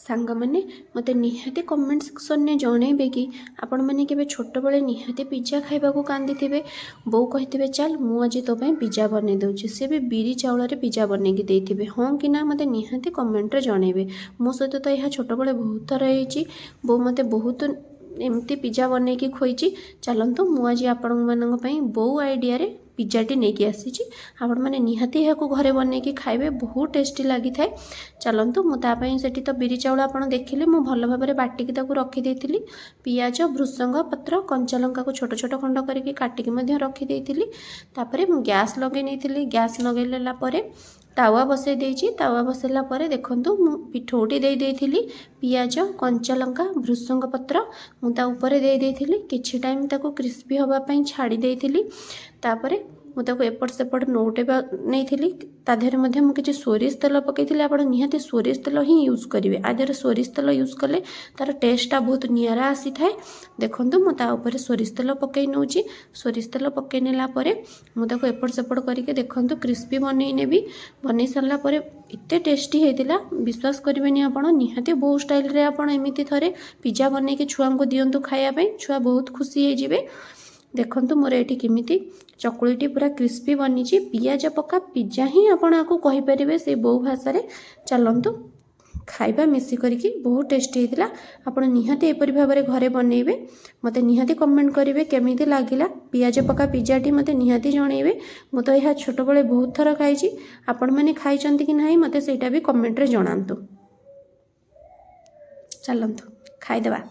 सांग मैंने मत निहाती कमेंट सेक्शन में जनइबे कि आपण मैंने केबे छोट बेले निहाती पिज्जा खाइबा कांदी थे बो कही चल मुझे तो पिज्जा बन दूसरी सी भी बिरी चाउल पिज्जा बन के हाँ कि ना मत निहाती कमेंट जनइबे। मो सहित तो यह छोट बेले बहुत थर होती बो मत बहुत एमती पिज्जा बन के खोई। चलतु मुझे आपण मानी बो आइडिया रे पिज्जाटी नहीं आसी आपण मैंने निहाती यहाँ घरे बन के खाइबे बहुत टेस्टी लगी था। चलतु मुझे से तो बिरी चाउल आप देखिले मु भल भाव बाटिकी रखीदे पियाज भृसंग पत्र कंचा लंका को छोट छोट खंड करके काटिकी रखीदे मु गैस लगे नहीं गैस लगेला तावा बसई देछि तावा बसैला परे देखंतु मु पिठौटी दे देथिली पियाज कंचा लंका भृसंग पत्र मुता ऊपर दे देथिली किछि टाइम ताको क्रिस्पी होबा पई छाड़ी देथिली तापरे मुझे एपट सेपट नौटेबा नहीं तादेहरे मुझे सोरिष तेल पकई आप निहाती सोरिष तेल ही यूज करेंगे आधे सोरिष तेल यूज कले तार टेस्टा बहुत निरा आसी थाए। देखो मुझे सोरिष तेल पकई नौ सोरिष तेल पकई नेला मुझे एपट सेपट करके देखो क्रिस्पी बनई नेबी बनई सारापर एत टेस्टी होता विश्वास करेंगे आप निहाती बो स्टाइल आप एमती थे पिज्जा बन के छुआ को दिंतु खायापी छुआ बहुत खुशी होते। देखंतु मोर एठी केमिति चकुलीटी पूरा क्रिस्पी बनी पियाज पका पिज्जा ही आपको कहींपर से बो भाषा रे। चलतु खाइबा मिसी करके बहुत टेस्टी होता आपड़ निहाती एपरी भाव में घरे बनइबे मत निहाती कमेंट करेंगे केमिति लागिला पियाज पका पिज्जाटी मत निहाती जनइबे। मु तो यह छोट बेले बहुत थर खाई आपण मैंने खाई कि नहीं मत सेटा भी कमेंट रे जणांतु। चलतु खाइदेबा।